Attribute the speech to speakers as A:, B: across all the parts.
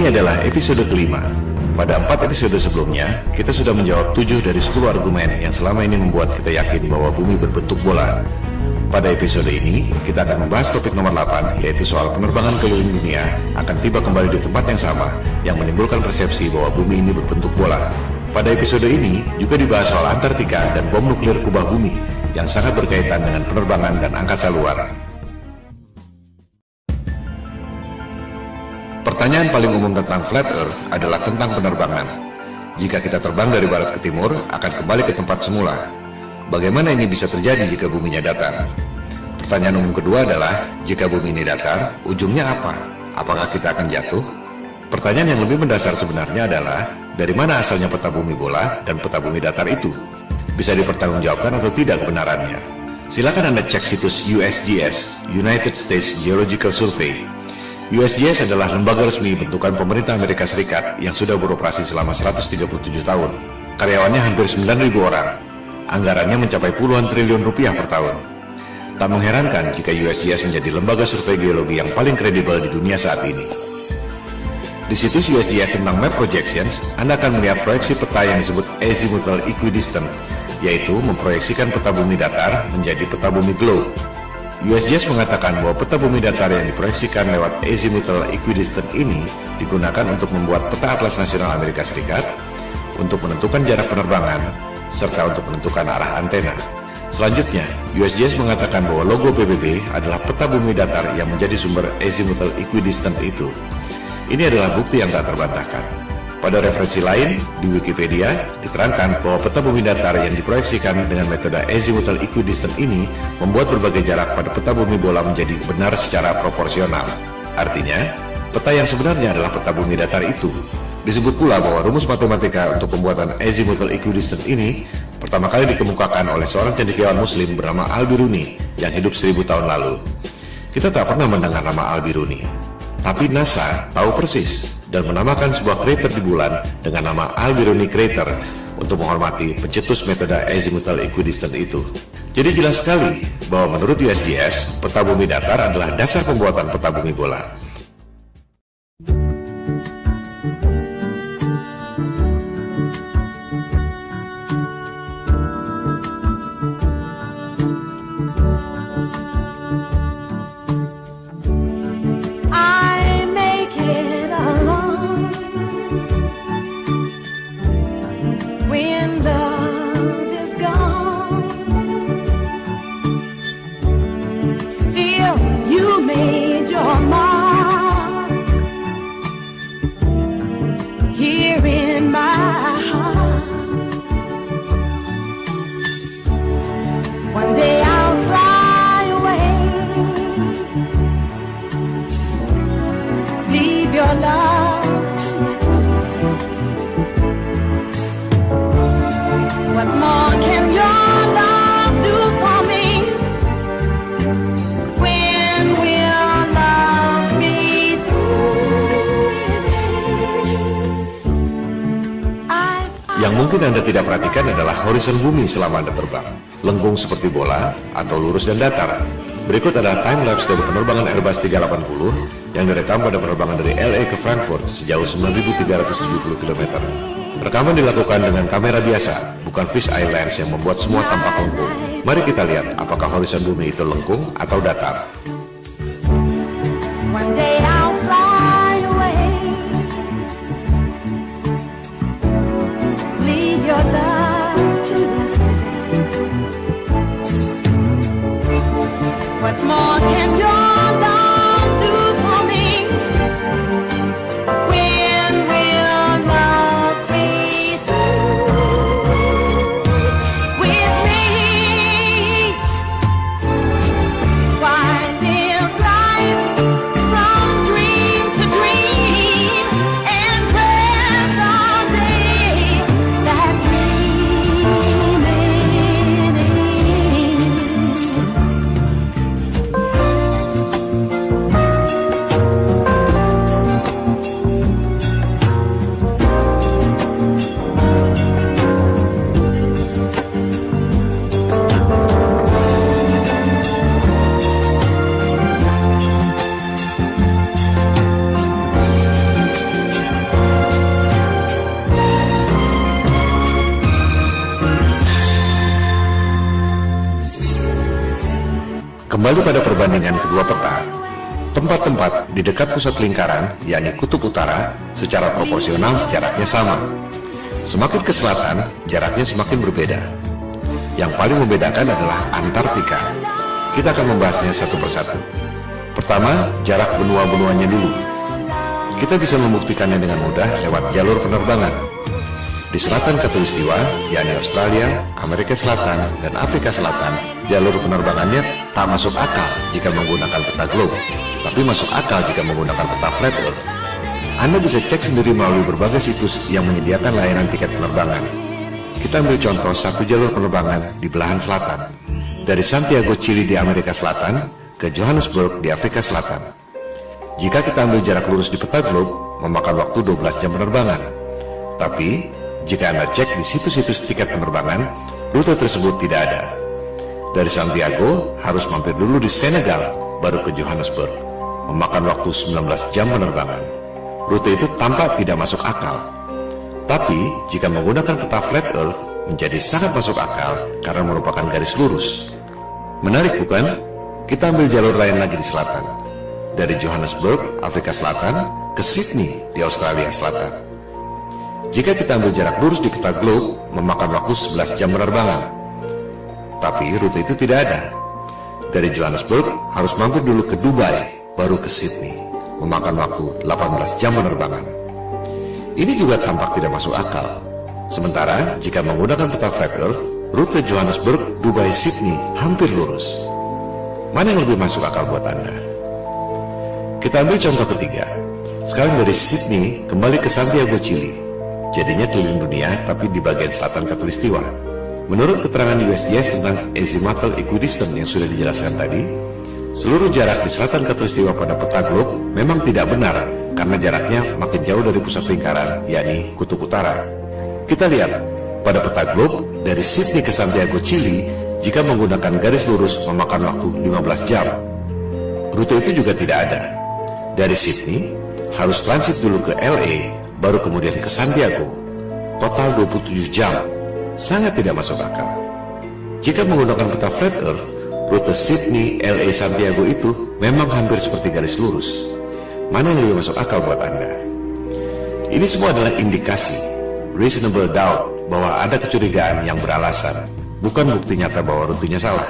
A: Ini adalah episode kelima. Pada 4 episode sebelumnya, kita sudah menjawab 7 dari 10 argumen yang selama ini membuat kita yakin bahwa bumi berbentuk bola. Pada episode ini, kita akan membahas topik nomor 8, yaitu soal penerbangan keliling dunia akan tiba kembali di tempat yang sama, yang menimbulkan persepsi bahwa bumi ini berbentuk bola. Pada episode ini, juga dibahas soal Antartika dan bom nuklir kubah bumi, yang sangat berkaitan dengan penerbangan dan angkasa luar. Pertanyaan paling umum tentang flat earth adalah tentang penerbangan. Jika kita terbang dari barat ke timur, akan kembali ke tempat semula. Bagaimana ini bisa terjadi jika buminya datar? Pertanyaan umum kedua adalah, jika bumi ini datar, ujungnya apa? Apakah kita akan jatuh? Pertanyaan yang lebih mendasar sebenarnya adalah, dari mana asalnya peta bumi bola dan peta bumi datar itu? Bisa dipertanggungjawabkan atau tidak kebenarannya? Silakan Anda cek situs USGS, United States Geological Survey. USGS adalah lembaga resmi bentukan pemerintah Amerika Serikat yang sudah beroperasi selama 137 tahun. Karyawannya hampir 9.000 orang. Anggarannya mencapai puluhan triliun rupiah per tahun. Tak mengherankan jika USGS menjadi lembaga survei geologi yang paling kredibel di dunia saat ini. Di situs USGS tentang Map Projections, Anda akan melihat proyeksi peta yang disebut azimuthal equidistant, yaitu memproyeksikan peta bumi datar menjadi peta bumi globe. USGS mengatakan bahwa peta bumi datar yang diproyeksikan lewat azimuthal equidistant ini digunakan untuk membuat peta atlas nasional Amerika Serikat, untuk menentukan jarak penerbangan, serta untuk menentukan arah antena. Selanjutnya, USGS mengatakan bahwa logo PBB adalah peta bumi datar yang menjadi sumber azimuthal equidistant itu. Ini adalah bukti yang tak terbantahkan. Pada referensi lain, di Wikipedia, diterangkan bahwa peta bumi datar yang diproyeksikan dengan metode azimuthal equidistant ini membuat berbagai jarak pada peta bumi bola menjadi benar secara proporsional. Artinya, peta yang sebenarnya adalah peta bumi datar itu. Disebut pula bahwa rumus matematika untuk pembuatan azimuthal equidistant ini pertama kali dikemukakan oleh seorang cendekiawan muslim bernama Al-Biruni yang hidup 1000 tahun lalu. Kita tak pernah mendengar nama Al-Biruni, tapi NASA tahu persis dan menamakan sebuah krater di bulan dengan nama Al-Biruni Crater untuk menghormati pencetus metode azimuthal equidistant itu. Jadi jelas sekali bahwa menurut USGS, peta bumi datar adalah dasar pembuatan peta bumi bola. Yang mungkin Anda tidak perhatikan adalah horizon bumi selama Anda terbang. Lengkung seperti bola atau lurus dan datar. Berikut adalah time-lapse dari penerbangan Airbus 380 yang direkam pada penerbangan dari LA ke Frankfurt sejauh 9.370 km. Rekaman dilakukan dengan kamera biasa, bukan fish eye lens yang membuat semua tampak lengkung. Mari kita lihat apakah horizon bumi itu lengkung atau datar.
B: One day I'll fly away. Leave your love to this day. What more can your love do for me? When will love be through with me? Why live life from dream to dream and rest all day that dreaming ends?
A: Kembali pada perbandingan kedua peta, tempat-tempat di dekat pusat lingkaran, yakni kutub utara, secara proporsional jaraknya sama. Semakin ke selatan, jaraknya semakin berbeda. Yang paling membedakan adalah Antartika. Kita akan membahasnya satu persatu. Pertama, jarak benua-benuanya dulu. Kita bisa membuktikannya dengan mudah lewat jalur penerbangan. Di selatan Khatulistiwa, yakni Australia, Amerika Selatan, dan Afrika Selatan, jalur penerbangannya tak masuk akal jika menggunakan peta globe, tapi masuk akal jika menggunakan peta flat earth. Anda bisa cek sendiri melalui berbagai situs yang menyediakan layanan tiket penerbangan. Kita ambil contoh satu jalur penerbangan di belahan selatan, dari Santiago, Chili di Amerika Selatan ke Johannesburg di Afrika Selatan. Jika kita ambil jarak lurus di peta globe, memakan waktu 12 jam penerbangan. Tapi, jika Anda cek di situs-situs tiket penerbangan, rute tersebut tidak ada. Dari Santiago, harus mampir dulu di Senegal, baru ke Johannesburg, memakan waktu 19 jam penerbangan. Rute itu tampak tidak masuk akal. Tapi, jika menggunakan peta flat earth, menjadi sangat masuk akal karena merupakan garis lurus. Menarik bukan? Kita ambil jalur lain lagi di selatan. Dari Johannesburg, Afrika Selatan, ke Sydney di Australia Selatan. Jika kita ambil jarak lurus di peta globe, memakan waktu 11 jam penerbangan. Tapi rute itu tidak ada. Dari Johannesburg, harus mampir dulu ke Dubai, baru ke Sydney, memakan waktu 18 jam penerbangan. Ini juga tampak tidak masuk akal. Sementara, jika menggunakan peta flat earth, rute Johannesburg, Dubai, Sydney hampir lurus. Mana yang lebih masuk akal buat Anda? Kita ambil contoh ketiga. Sekarang dari Sydney, kembali ke Santiago, Chili. Jadinya keliling dunia, tapi di bagian selatan Khatulistiwa. Menurut keterangan USGS tentang azimuthal equidistant yang sudah dijelaskan tadi, seluruh jarak di selatan Khatulistiwa pada peta globe memang tidak benar, karena jaraknya makin jauh dari pusat lingkaran, yakni kutub utara. Kita lihat, pada peta globe, dari Sydney ke Santiago, Chili, jika menggunakan garis lurus memakan waktu 15 jam. Rute itu juga tidak ada. Dari Sydney, harus transit dulu ke LA, baru kemudian ke Santiago. Total 27 jam. Sangat tidak masuk akal. Jika menggunakan peta flat earth, rute Sydney, LA, Santiago itu memang hampir seperti garis lurus. Mana yang lebih masuk akal buat Anda? Ini semua adalah indikasi, reasonable doubt, bahwa ada kecurigaan yang beralasan, bukan bukti nyata bahwa rutenya salah.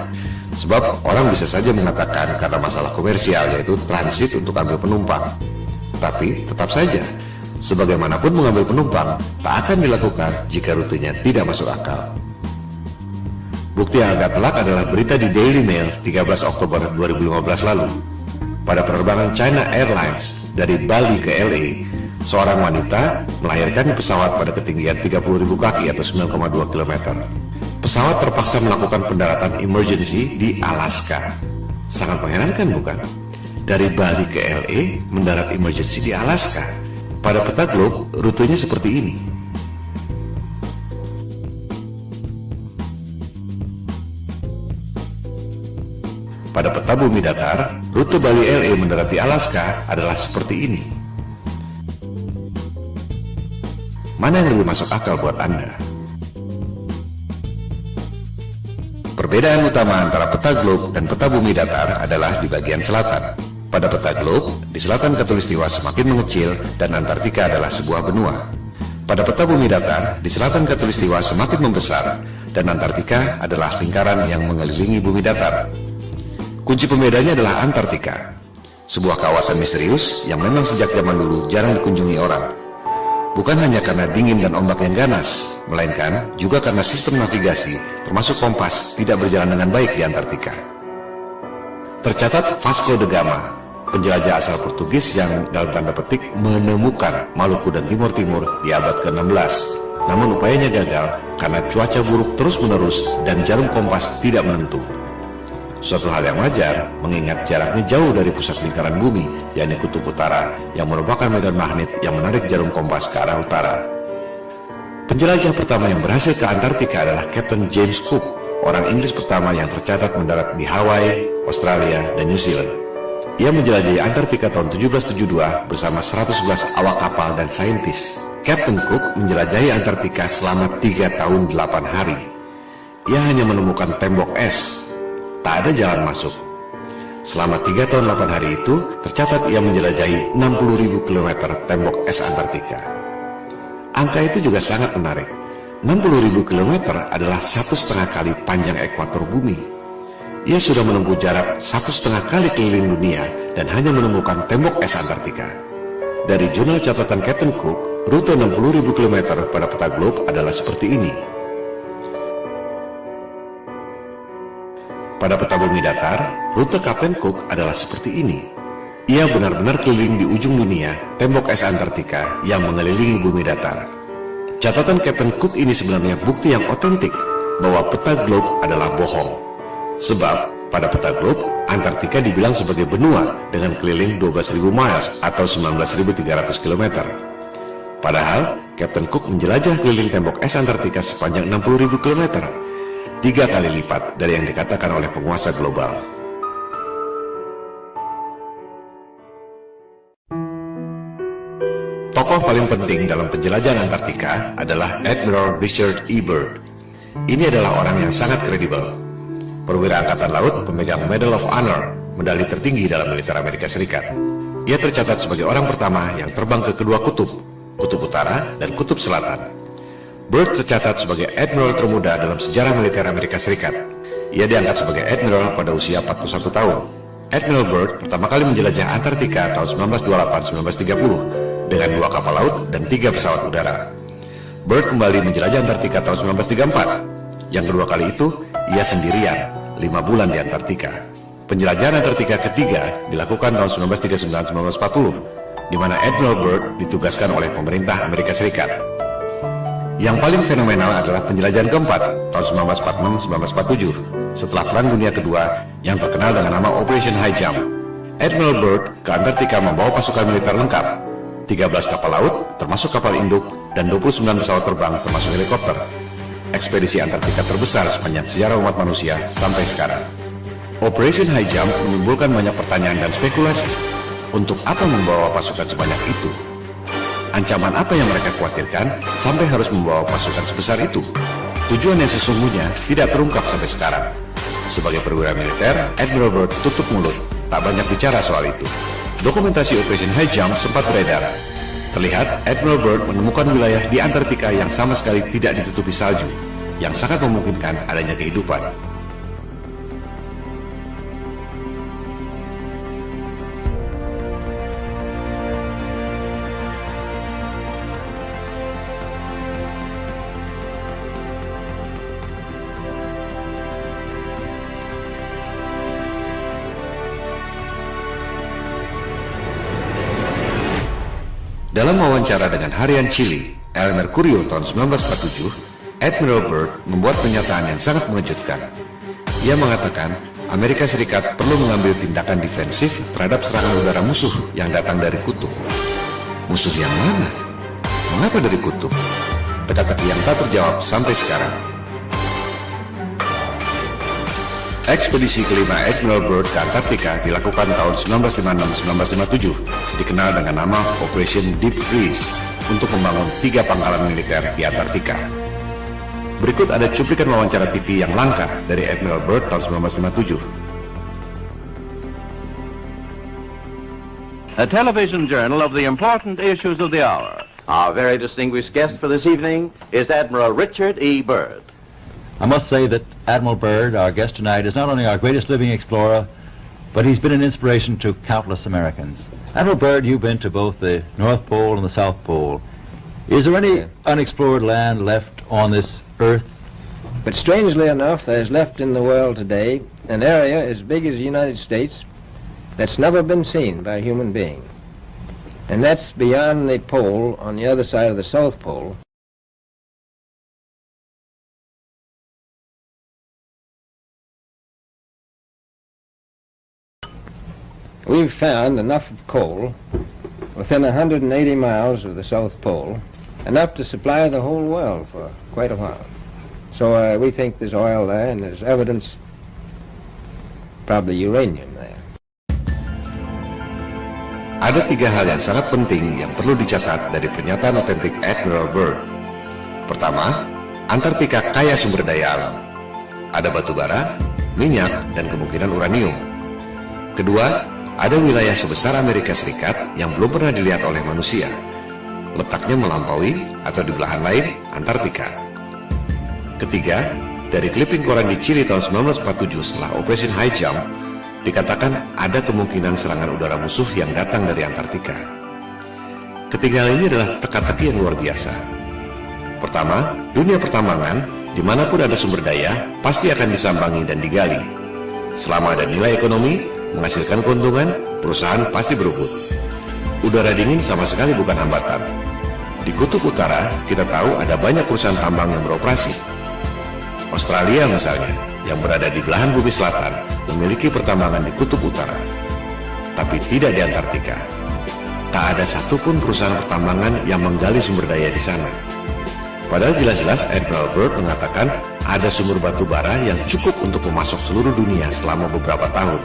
A: Sebab orang bisa saja mengatakan karena masalah komersial, yaitu transit untuk ambil penumpang. Tapi tetap saja, sebagaimanapun mengambil penumpang tak akan dilakukan jika rutenya tidak masuk akal. Bukti yang agak telak adalah berita di Daily Mail 13 Oktober 2015 lalu. Pada penerbangan China Airlines dari Bali ke LA, seorang wanita melahirkan di pesawat pada ketinggian 30.000 kaki atau 9,2 km. Pesawat terpaksa melakukan pendaratan emergency di Alaska. Sangat mengherankan bukan? Dari Bali ke LA mendarat emergency di Alaska. Pada peta globe, rutenya seperti ini. Pada peta bumi datar, rute Bali LA mendekati Alaska adalah seperti ini. Mana yang lebih masuk akal buat Anda? Perbedaan utama antara peta globe dan peta bumi datar adalah di bagian selatan. Pada peta globe, di selatan Khatulistiwa semakin mengecil dan Antartika adalah sebuah benua. Pada peta bumi datar, di selatan Khatulistiwa semakin membesar dan Antartika adalah lingkaran yang mengelilingi bumi datar. Kunci pembedanya adalah Antartika, sebuah kawasan misterius yang memang sejak zaman dulu jarang dikunjungi orang. Bukan hanya karena dingin dan ombak yang ganas, melainkan juga karena sistem navigasi, termasuk kompas, tidak berjalan dengan baik di Antartika. Tercatat Vasco da Gama, penjelajah asal Portugis yang dalam tanda petik menemukan Maluku dan Timur Timur di abad ke-16. Namun upayanya gagal karena cuaca buruk terus-menerus dan jarum kompas tidak menentu. Suatu hal yang wajar mengingat jaraknya jauh dari pusat lingkaran bumi, yakni kutub utara, yang merupakan medan magnet yang menarik jarum kompas ke arah utara. Penjelajah pertama yang berhasil ke Antartika adalah Captain James Cook, orang Inggris pertama yang tercatat mendarat di Hawaii, Australia, dan New Zealand. Ia menjelajahi Antartika tahun 1772 bersama 111 awak kapal dan saintis. Captain Cook menjelajahi Antartika selama 3 tahun 8 hari. Ia hanya menemukan tembok es. Tak ada jalan masuk. Selama 3 tahun 8 hari itu, tercatat ia menjelajahi 60.000 km tembok es Antartika. Angka itu juga sangat menarik. 60.000 km adalah 1,5 kali panjang ekuator bumi. Ia sudah menempuh jarak 1,5 kali keliling dunia dan hanya menemukan tembok es Antartika. Dari jurnal catatan Captain Cook, rute 60.000 km pada peta globe adalah seperti ini. Pada peta bumi datar, rute Captain Cook adalah seperti ini. Ia benar-benar keliling di ujung dunia, tembok es Antartika yang mengelilingi bumi datar. Catatan Captain Cook ini sebenarnya bukti yang otentik bahwa peta globe adalah bohong. Sebab, pada peta globe, Antartika dibilang sebagai benua dengan keliling 12.000 miles atau 19.300 km. Padahal, Captain Cook menjelajah keliling tembok es Antartika sepanjang 60.000 km. 3 kali lipat dari yang dikatakan oleh penguasa global. Tokoh paling penting dalam penjelajahan Antartika adalah Admiral Richard E. Byrd. Ini adalah orang yang sangat kredibel. Perwira Angkatan Laut pemegang Medal of Honor, medali tertinggi dalam militer Amerika Serikat. Ia tercatat sebagai orang pertama yang terbang ke kedua kutub, kutub utara dan kutub selatan. Byrd tercatat sebagai admiral termuda dalam sejarah militer Amerika Serikat. Ia diangkat sebagai admiral pada usia 41 tahun. Admiral Byrd pertama kali menjelajah Antartika tahun 1928-1930 dengan 2 kapal laut dan 3 pesawat udara. Byrd kembali menjelajah Antartika tahun 1934. Yang kedua kali itu, ia sendirian, 5 bulan di Antartika. Penjelajahan Antartika ketiga dilakukan tahun 1939-1940, di mana Admiral Byrd ditugaskan oleh pemerintah Amerika Serikat. Yang paling fenomenal adalah penjelajahan keempat tahun 1946-1947 setelah Perang Dunia Kedua yang terkenal dengan nama Operation High Jump. Admiral Byrd ke Antartika membawa pasukan militer lengkap, 13 kapal laut termasuk kapal induk dan 29 pesawat terbang termasuk helikopter. Ekspedisi Antartika terbesar sepanjang sejarah umat manusia sampai sekarang. Operation High Jump menimbulkan banyak pertanyaan dan spekulasi. Untuk apa membawa pasukan sebanyak itu? Ancaman apa yang mereka khawatirkan sampai harus membawa pasukan sebesar itu? Tujuan yang sesungguhnya tidak terungkap sampai sekarang. Sebagai perwira militer, Admiral Byrd tutup mulut, tak banyak bicara soal itu. Dokumentasi Operation High Jump sempat beredar. Terlihat Admiral Byrd menemukan wilayah di Antartika yang sama sekali tidak ditutupi salju, yang sangat memungkinkan adanya kehidupan. Dalam wawancara dengan harian Chile, El Mercurio tahun 1947, Admiral Byrd membuat pernyataan yang sangat mengejutkan. Ia mengatakan, Amerika Serikat perlu mengambil tindakan defensif terhadap serangan udara musuh yang datang dari kutub. Musuh yang mana? Mengapa dari kutub? Teka-teki yang tak terjawab sampai sekarang. Ekspedisi kelima Admiral Byrd ke Antartika dilakukan tahun 1956-1957, dikenal dengan nama Operation Deep Freeze, untuk membangun 3 pangkalan militer di Antartika. Berikut ada cuplikan wawancara TV yang langka dari Admiral Byrd tahun 1957.
C: A television journal of the important issues of the hour. Our very distinguished guest for this evening is Admiral Richard E. Byrd.
D: I must say that Admiral Byrd, our guest tonight, is not only our greatest living explorer, but he's been an inspiration to countless Americans. Admiral Byrd, you've been to both the North Pole and the South Pole. Is there any unexplored land left on this Earth?
E: But strangely enough, there's left in the world today an area as big as the United States that's never been seen by a human being. And that's beyond the pole on the other side of the South Pole. We've found enough of coal within 180 miles of the South Pole, enough to supply the whole world for quite a while. So we think there's oil there, and there's evidence, probably uranium there.
A: Ada 3 hal yang sangat penting yang perlu dicatat dari pernyataan otentik Admiral Byrd. Pertama, Antartika kaya sumber daya alam. Ada batu bara, minyak, dan kemungkinan uranium. Kedua, ada wilayah sebesar Amerika Serikat yang belum pernah dilihat oleh manusia. Letaknya melampaui atau di belahan lain Antartika. Ketiga, dari clipping koran di Chili tahun 1947 setelah Operation High Jump, dikatakan ada kemungkinan serangan udara musuh yang datang dari Antartika. Ketiga hal ini adalah teka-teki yang luar biasa. Pertama, dunia pertambangan, dimanapun ada sumber daya, pasti akan disambangi dan digali. Selama ada nilai ekonomi, menghasilkan keuntungan, perusahaan pasti berebut. Udara dingin sama sekali bukan hambatan. Di Kutub Utara, kita tahu ada banyak perusahaan tambang yang beroperasi. Australia misalnya, yang berada di belahan bumi selatan, memiliki pertambangan di Kutub Utara. Tapi tidak di Antartika. Tak ada satupun perusahaan pertambangan yang menggali sumber daya di sana. Padahal jelas-jelas Admiral Byrd mengatakan ada sumber batu bara yang cukup untuk memasok seluruh dunia selama beberapa tahun.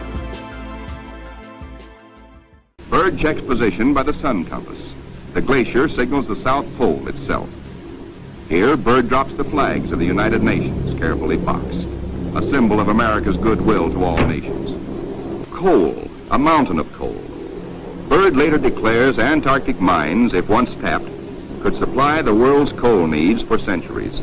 F: Byrd checks position by the sun compass. The glacier signals the South Pole itself. Here, Byrd drops the flags of the United Nations, carefully boxed, a symbol of America's goodwill to all nations. Coal, a mountain of coal. Byrd later declares Antarctic mines, if once tapped, could supply the world's coal needs for centuries.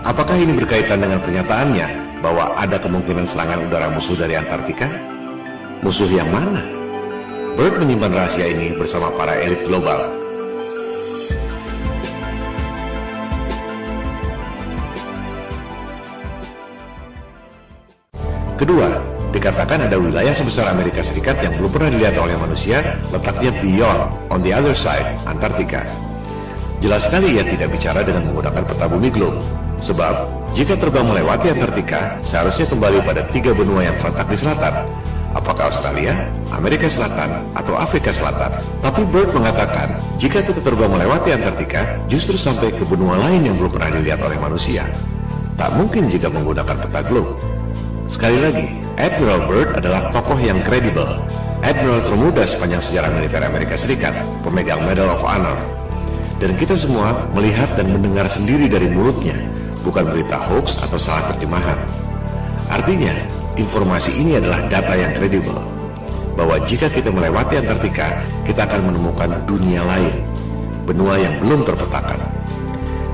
A: Apakah ini berkaitan dengan pernyataannya bahwa ada kemungkinan serangan udara musuh dari Antartika? Musuh yang mana? Byrd menyimpan rahasia ini bersama para elit global. Kedua, dikatakan ada wilayah sebesar Amerika Serikat yang belum pernah dilihat oleh manusia, letaknya beyond, on the other side, Antartika. Jelas sekali ia tidak bicara dengan menggunakan peta bumi globe. Sebab, jika terbang melewati Antartika, seharusnya kembali pada 3 benua yang terletak di selatan. Apakah Australia, Amerika Selatan, atau Afrika Selatan? Tapi Byrd mengatakan, jika kita terbang melewati Antartika, justru sampai ke benua lain yang belum pernah dilihat oleh manusia. Tak mungkin jika menggunakan peta globe. Sekali lagi, Admiral Byrd adalah tokoh yang kredibel. Admiral termuda sepanjang sejarah militer Amerika Serikat, pemegang Medal of Honor. Dan kita semua melihat dan mendengar sendiri dari mulutnya, bukan berita hoax atau salah terjemahan. Artinya, informasi ini adalah data yang kredibel, bahwa jika kita melewati Antartika, kita akan menemukan dunia lain, benua yang belum terpetakan.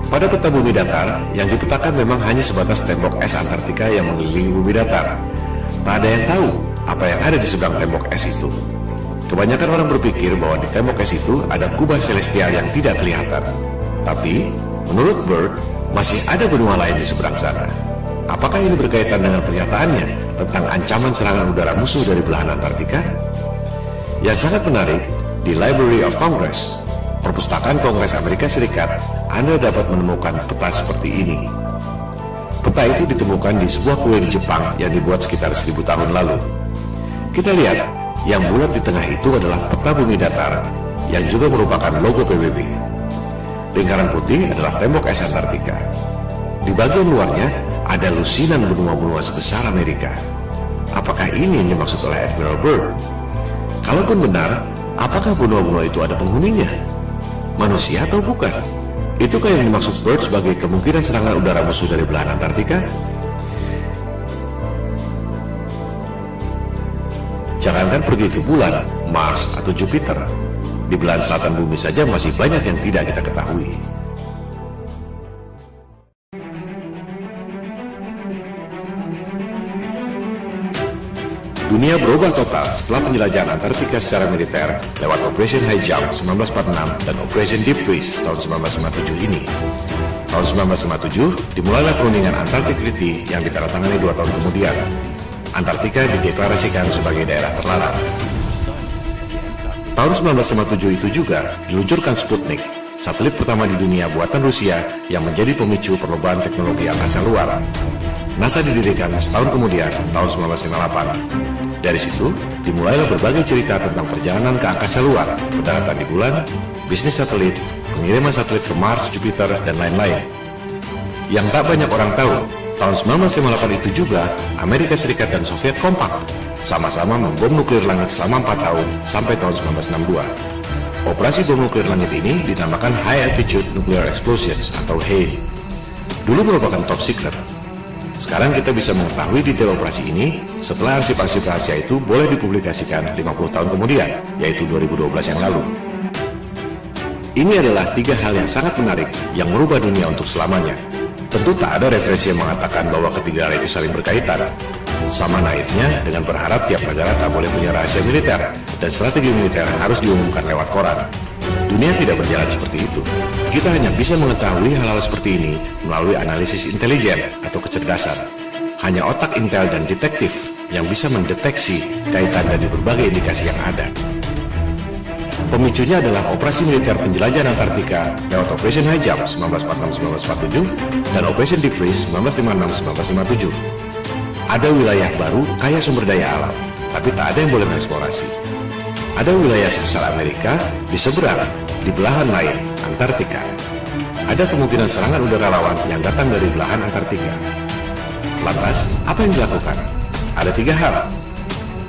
A: Pada peta bumi datar, yang dipetakan memang hanya sebatas tembok es Antartika yang mengelilingi bumi datar. Tak ada yang tahu apa yang ada di seberang tembok es itu. Kebanyakan orang berpikir bahwa di tembok es itu ada kubah celestial yang tidak kelihatan. Tapi, menurut Byrd, masih ada benua lain di seberang sana. Apakah ini berkaitan dengan pernyataannya tentang ancaman serangan udara musuh dari belahan Antartika? Yang sangat menarik, di Library of Congress, Perpustakaan Kongres Amerika Serikat, Anda dapat menemukan peta seperti ini. Peta itu ditemukan di sebuah kuil di Jepang yang dibuat sekitar 1000 tahun lalu. Kita lihat, yang bulat di tengah itu adalah peta bumi datar, yang juga merupakan logo PBB. Lingkaran putih adalah tembok es Antartika. Di bagian luarnya ada lusinan benua-benua sebesar Amerika. Apakah ini yang dimaksud oleh Admiral Byrd? Kalaupun benar, apakah benua-benua itu ada penghuninya? Manusia atau bukan? Itukah yang dimaksud Byrd sebagai kemungkinan serangan udara musuh dari belahan Antartika? Jangankan pergi ke bulan, Mars, atau Jupiter. Di belahan selatan bumi saja masih banyak yang tidak kita ketahui. Dunia berubah total setelah penjelajahan Antartika secara militer lewat Operation High Jump 1946 dan Operation Deep Freeze tahun 1957 ini. Tahun 1957 dimulailah perundingan Antarctic Treaty yang ditandatangani 2 tahun kemudian. Antartika dideklarasikan sebagai daerah terlarang. Tahun 1957 itu juga diluncurkan Sputnik, satelit pertama di dunia buatan Rusia yang menjadi pemicu perlombaan teknologi angkasa luar. NASA didirikan setahun kemudian, tahun 1958. Dari situ, dimulailah berbagai cerita tentang perjalanan ke angkasa luar, pendaratan di bulan, bisnis satelit, pengiriman satelit ke Mars, Jupiter, dan lain-lain. Yang tak banyak orang tahu, tahun 1958 itu juga Amerika Serikat dan Soviet kompak, sama-sama membom nuklir langit selama 4 tahun sampai tahun 1962. Operasi bom nuklir langit ini dinamakan High Altitude Nuclear Explosions atau HANE. Dulu merupakan top secret. Sekarang kita bisa mengetahui detail operasi ini setelah arsip-arsip rahasia itu boleh dipublikasikan 50 tahun kemudian, yaitu 2012 yang lalu. Ini adalah 3 hal yang sangat menarik yang merubah dunia untuk selamanya. Tentu tak ada referensi yang mengatakan bahwa ketiga hal itu saling berkaitan. Sama naifnya dengan berharap tiap negara tak boleh punya rahasia militer dan strategi militer harus diumumkan lewat koran. Dunia tidak berjalan seperti itu. Kita hanya bisa mengetahui hal-hal seperti ini melalui analisis intelijen atau kecerdasan. Hanya otak intel dan detektif yang bisa mendeteksi kaitan dari berbagai indikasi yang ada. Pemicunya adalah operasi militer penjelajahan Antartika lewat Operation High Jump 1946-1947 dan Operation Deep Freeze 1956-1957. Ada wilayah baru kaya sumber daya alam, tapi tak ada yang boleh mengeksplorasi. Ada wilayah sebesar Amerika di seberang, di belahan lain, Antartika. Ada kemungkinan serangan udara lawan yang datang dari belahan Antartika. Lantas, apa yang dilakukan? Ada 3 hal.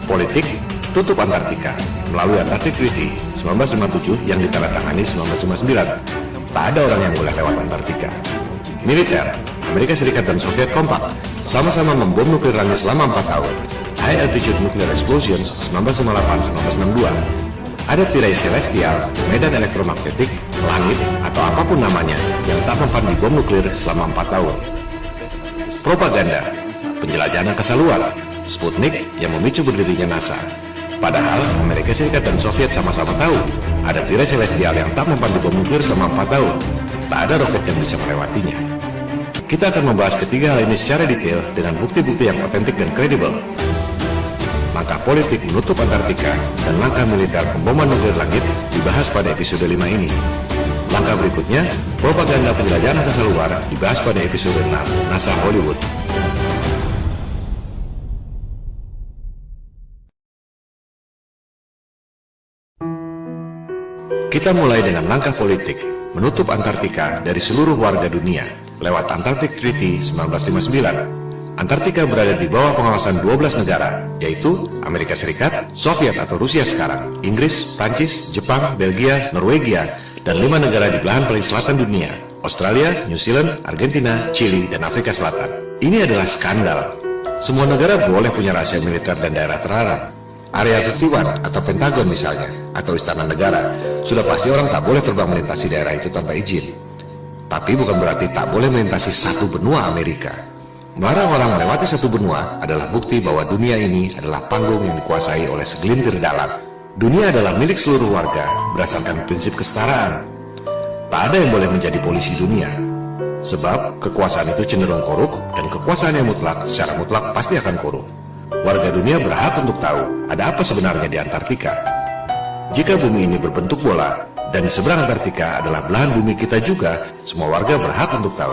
A: Politik, tutup Antartika melalui Antarctic Treaty 1957 yang ditandatangani 1959. Tak ada orang yang boleh lewat Antartika. Militer, Amerika Serikat dan Soviet kompak, sama-sama membom nuklir langit selama 4 tahun. High Altitude Nuclear Explosions 1958-1962. Ada tirai celestial, medan elektromagnetik, langit, atau apapun namanya yang tak mempan di bom nuklir selama 4 tahun. Propaganda, penjelajahan angkasa luar, Sputnik yang memicu berdirinya NASA. Padahal Amerika Serikat dan Soviet sama-sama tahu ada tirai celestial yang tak mempan di bom nuklir selama 4 tahun. Tak ada roket yang bisa melewatinya. Kita akan membahas ketiga hal ini secara detail dengan bukti-bukti yang otentik dan kredibel. Langkah politik menutup Antartika dan langkah militer pemboman nuklir langit dibahas pada episode 5 ini. Langkah berikutnya, propaganda penjelajahan angkasa luar dibahas pada episode 6, NASA Hollywood. Kita mulai dengan langkah politik, menutup Antartika dari seluruh warga dunia lewat Antarctic Treaty 1959. Antartika berada di bawah pengawasan 12 negara, yaitu Amerika Serikat, Soviet atau Rusia sekarang, Inggris, Prancis, Jepang, Belgia, Norwegia, dan 5 negara di belahan paling selatan dunia, Australia, New Zealand, Argentina, Chili, dan Afrika Selatan. Ini adalah skandal. Semua negara boleh punya rahasia militer dan daerah terlarang. Area 51 atau Pentagon misalnya, atau Istana Negara, sudah pasti orang tak boleh terbang melintasi daerah itu tanpa izin. Tapi bukan berarti tak boleh melintasi satu benua Amerika. Melarang orang melewati satu benua adalah bukti bahwa dunia ini adalah panggung yang dikuasai oleh segelintir dalang. Dunia adalah milik seluruh warga berdasarkan prinsip kesetaraan. Tak ada yang boleh menjadi polisi dunia. Sebab kekuasaan itu cenderung korup dan kekuasaan yang mutlak secara mutlak pasti akan korup. Warga dunia berhak untuk tahu ada apa sebenarnya di Antartika. Jika bumi ini berbentuk bola dan di seberang Antartika adalah belahan bumi kita juga, semua warga berhak untuk tahu.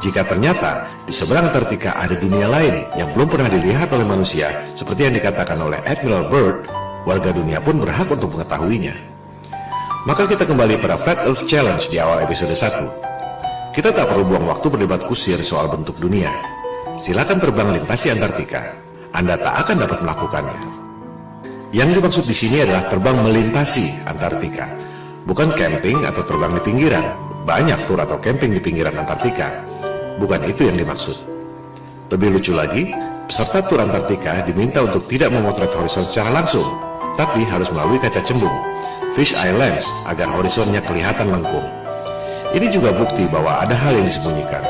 A: Jika ternyata di seberang Antartika ada dunia lain yang belum pernah dilihat oleh manusia, seperti yang dikatakan oleh Admiral Byrd, warga dunia pun berhak untuk mengetahuinya. Maka kita kembali pada Flat Earth Challenge di awal episode 1. Kita tak perlu buang waktu berdebat kusir soal bentuk dunia. Silakan terbang lintasi Antartika. Anda tak akan dapat melakukannya. Yang dimaksud di sini adalah terbang melintasi Antartika, bukan camping atau terbang di pinggiran. Banyak tur atau camping di pinggiran Antartika. Bukan itu yang dimaksud. Lebih lucu lagi, peserta tur Antartika diminta untuk tidak memotret horizon secara langsung, tapi harus melalui kaca cembung, fish eye lens, agar horizonnya kelihatan lengkung. Ini juga bukti bahwa ada hal yang disembunyikan.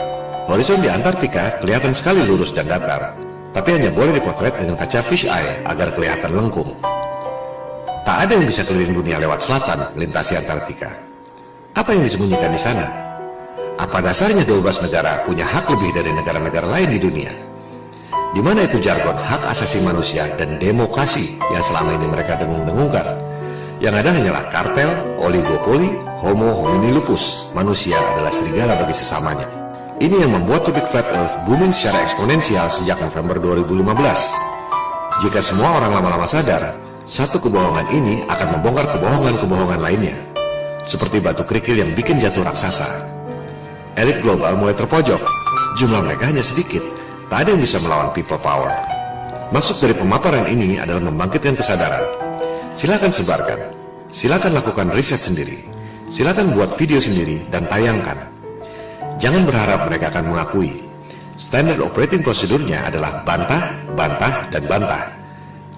A: Horizon di Antartika kelihatan sekali lurus dan datar, tapi hanya boleh dipotret dengan kaca fish eye agar kelihatan lengkung. Tak ada yang bisa keliling dunia lewat selatan melintasi Antartika. Apa yang disembunyikan di sana? Apa dasarnya 12 negara punya hak lebih dari negara-negara lain di dunia? Di mana itu jargon hak asasi manusia dan demokrasi yang selama ini mereka dengung-dengungkan? Yang ada hanyalah kartel, oligopoli, homo homini lupus. Manusia adalah serigala bagi sesamanya. Ini yang membuat topik flat earth booming secara eksponensial sejak November 2015. Jika semua orang lama-lama sadar, satu kebohongan ini akan membongkar kebohongan-kebohongan lainnya. Seperti batu kerikil yang bikin jatuh raksasa. Elit global mulai terpojok. Jumlah mereka hanya sedikit. Tak ada yang bisa melawan people power. Maksud dari pemaparan ini adalah membangkitkan kesadaran. Silakan sebarkan. Silakan lakukan riset sendiri. Silakan buat video sendiri dan tayangkan. Jangan berharap mereka akan mengakui. Standard operating prosedurnya adalah bantah, bantah, dan bantah.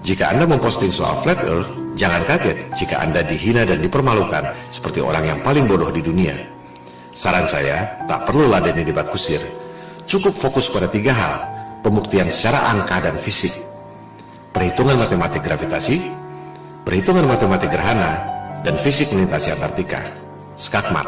A: Jika Anda memposting soal flat earth, jangan kaget jika Anda dihina dan dipermalukan seperti orang yang paling bodoh di dunia. Saran saya, tak perlu ladeni debat kusir. Cukup fokus pada 3 hal. Pembuktian secara angka dan fisik. Perhitungan matematik gravitasi, perhitungan matematik gerhana, dan fisik melintasi Antartika. Skakmat.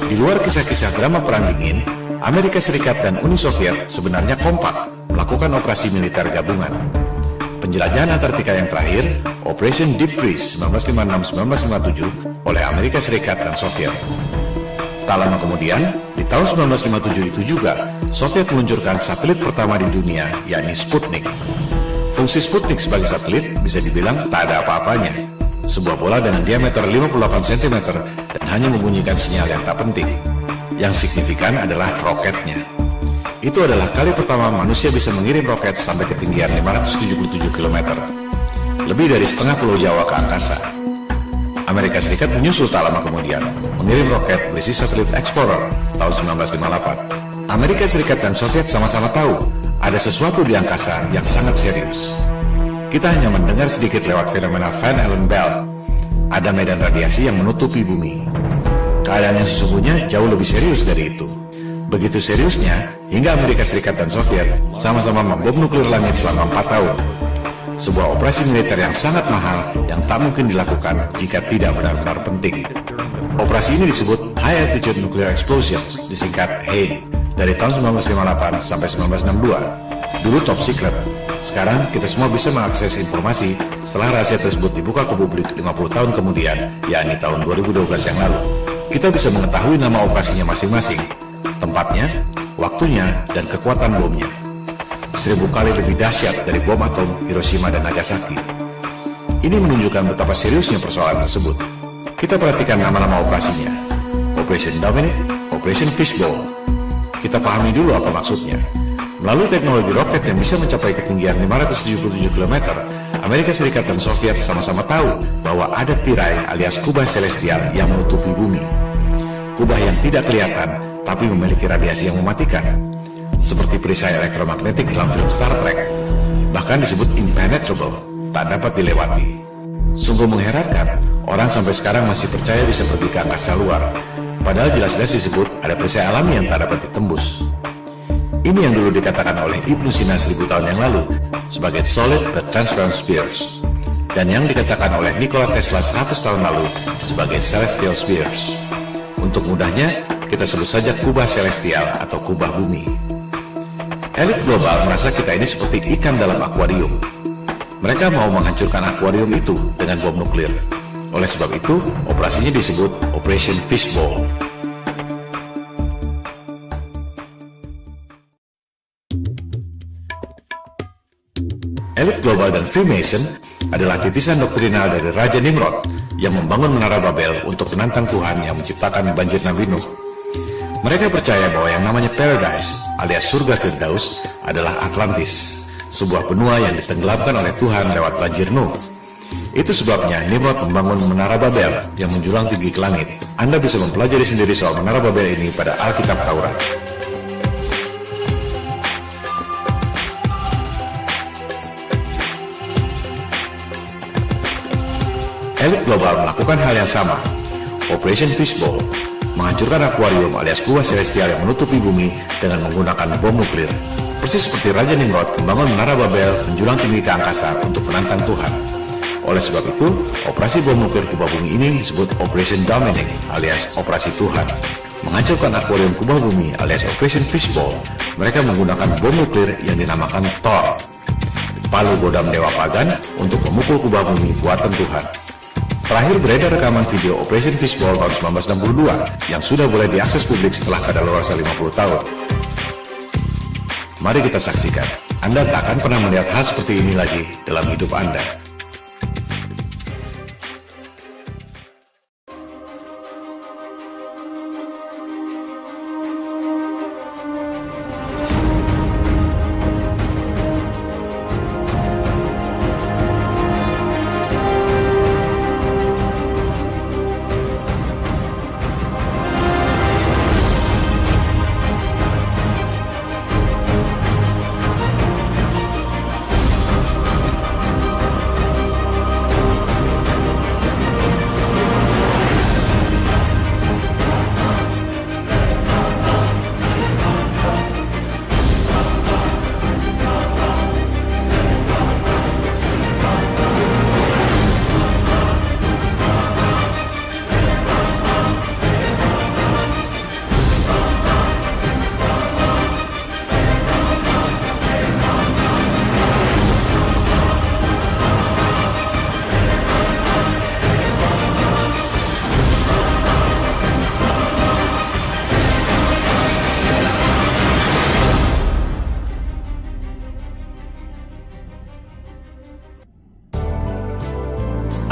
A: Di luar kisah-kisah drama Perang Dingin, Amerika Serikat dan Uni Soviet sebenarnya kompak melakukan operasi militer gabungan. Penjelajahan Antartika yang terakhir, Operation Deep Freeze 1956-1957 oleh Amerika Serikat dan Soviet. Tak lama kemudian, di tahun 1957 itu juga, Soviet meluncurkan satelit pertama di dunia, yakni Sputnik. Fungsi Sputnik sebagai satelit bisa dibilang tak ada apa-apanya. Sebuah bola dengan diameter 58 cm dan hanya membunyikan sinyal yang tak penting. Yang signifikan adalah roketnya. Itu adalah kali pertama manusia bisa mengirim roket sampai ketinggian 577 km. Lebih dari setengah pulau Jawa ke angkasa. Amerika Serikat menyusul tak lama kemudian, mengirim roket berisi satelit Explorer tahun 1958. Amerika Serikat dan Soviet sama-sama tahu ada sesuatu di angkasa yang sangat serius. Kita hanya mendengar sedikit lewat fenomena Van Allen belt. Ada medan radiasi yang menutupi bumi. Keadaan yang sesungguhnya jauh lebih serius dari itu. Begitu seriusnya, hingga Amerika Serikat dan Soviet sama-sama membom nuklir langit selama 4 tahun. Sebuah operasi militer yang sangat mahal yang tak mungkin dilakukan jika tidak benar-benar penting. Operasi ini disebut High Altitude Nuclear Explosions, disingkat HANE, dari tahun 1958 sampai 1962. Dulu top secret. Sekarang kita semua bisa mengakses informasi setelah rahasia tersebut dibuka ke publik 50 tahun kemudian, yakni tahun 2012 yang lalu. Kita bisa mengetahui nama operasinya masing-masing, tempatnya, waktunya, dan kekuatan bomnya. 1000 kali lebih dahsyat dari bom atom Hiroshima dan Nagasaki. Ini menunjukkan betapa seriusnya persoalan tersebut. Kita perhatikan nama-nama operasinya. Operation Dominic, Operation Fishbowl. Kita pahami dulu apa maksudnya. Melalui teknologi roket yang bisa mencapai ketinggian 577 km, Amerika Serikat dan Soviet sama-sama tahu bahwa ada tirai alias kubah celestial yang menutupi bumi. Kubah yang tidak kelihatan, tapi memiliki radiasi yang mematikan. Seperti perisai elektromagnetik dalam film Star Trek. Bahkan disebut impenetrable, tak dapat dilewati. Sungguh mengherankan, orang sampai sekarang masih percaya bisa pergi ke angkasa luar. Padahal jelas-jelas disebut ada perisai alami yang tak dapat ditembus. Ini yang dulu dikatakan oleh Ibnu Sina 1000 tahun yang lalu sebagai solid but transparent spheres, dan yang dikatakan oleh Nikola Tesla 100 tahun lalu sebagai celestial spheres. Untuk mudahnya, kita sebut saja kubah celestial atau kubah bumi. Elit global merasa kita ini seperti ikan dalam akuarium. Mereka mau menghancurkan akuarium itu dengan bom nuklir. Oleh sebab itu, operasinya disebut Operation Fishbowl. Elit global dan Freemason adalah titisan doktrinal dari Raja Nimrod yang membangun menara Babel untuk menantang Tuhan yang menciptakan banjir Nabi Nuh. Mereka percaya bahwa yang namanya Paradise alias surga Firdaus adalah Atlantis, sebuah benua yang ditenggelamkan oleh Tuhan lewat banjir Nuh. Itu sebabnya Nimrod membangun menara Babel yang menjulang tinggi ke langit. Anda bisa mempelajari sendiri soal menara Babel ini pada Alkitab Taurat. Elit global melakukan hal yang sama, Operation Fishbowl, menghancurkan akuarium alias kubah celestial yang menutupi bumi dengan menggunakan bom nuklir. Persis seperti Raja Nimrod membangun menara Babel menjulang tinggi ke angkasa untuk menantang Tuhan. Oleh sebab itu, operasi bom nuklir kubah bumi ini disebut Operation Dominic alias Operasi Tuhan. Menghancurkan akuarium kubah bumi alias Operation Fishbowl, mereka menggunakan bom nuklir yang dinamakan Thor, palu godam dewa pagan untuk memukul kubah bumi buatan Tuhan. Terakhir beredar rekaman video Operation Fishbowl tahun 1962 yang sudah boleh diakses publik setelah kadaluarsa 50 tahun. Mari kita saksikan. Anda tak akan pernah melihat hal seperti ini lagi dalam hidup Anda.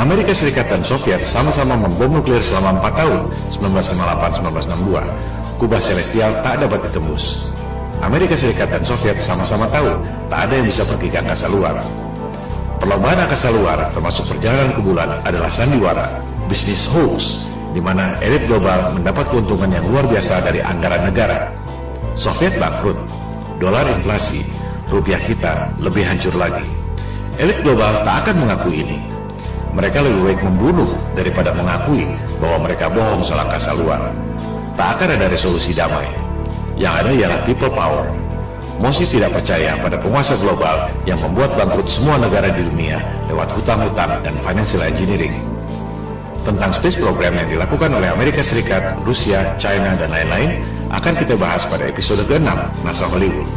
A: Amerika Serikat dan Soviet sama-sama membom nuklir selama 4 tahun, 1958-1962. Kubah celestial tak dapat ditembus. Amerika Serikat dan Soviet sama-sama tahu tak ada yang bisa pergi ke angkasa luar. Perlombaan angkasa luar, termasuk perjalanan ke bulan, adalah sandiwara, bisnis hoax, di mana elit global mendapat keuntungan yang luar biasa dari anggaran negara. Soviet bangkrut, dolar inflasi, rupiah kita lebih hancur lagi. Elit global tak akan mengakui ini. Mereka lebih baik membunuh daripada mengakui bahwa mereka bohong soal angkasa luar. Tak akan ada resolusi damai. Yang ada ialah people power. Mosi tidak percaya pada penguasa global yang membuat bangkrut semua negara di dunia lewat hutang-hutang dan financial engineering. Tentang space program yang dilakukan oleh Amerika Serikat, Rusia, China, dan lain-lain akan kita bahas pada episode ke-6 NASA Hollywood.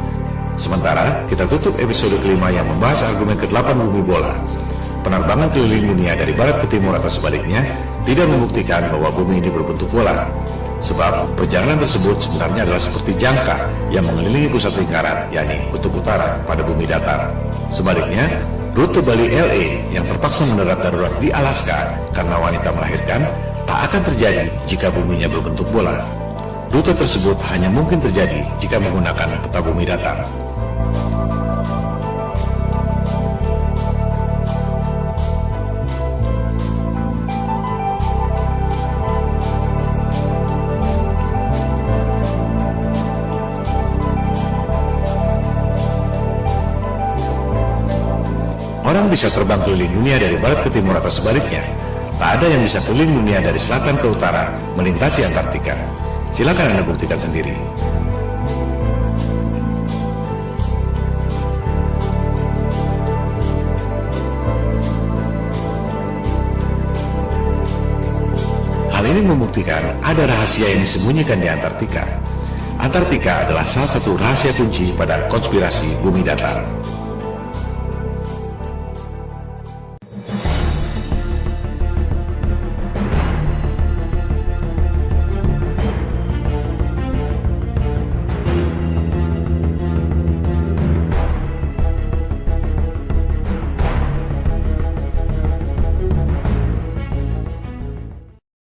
A: Sementara kita tutup episode kelima yang membahas argumen ke-8 bumi bola. Penerbangan keliling dunia dari barat ke timur atau sebaliknya tidak membuktikan bahwa bumi ini berbentuk bola. Sebab perjalanan tersebut sebenarnya adalah seperti jangka yang mengelilingi pusat lingkaran, yakni kutub utara pada bumi datar. Sebaliknya, rute Bali LA yang terpaksa mendarat darurat di Alaska karena wanita melahirkan tak akan terjadi jika buminya berbentuk bola. Rute tersebut hanya mungkin terjadi jika menggunakan peta bumi datar. Orang bisa terbang keliling dunia dari barat ke timur atau sebaliknya. Tak ada yang bisa keliling dunia dari selatan ke utara, melintasi Antartika. Silakan Anda buktikan sendiri. Hal ini membuktikan ada rahasia yang disembunyikan di Antartika. Antartika adalah salah satu rahasia kunci pada konspirasi bumi datar.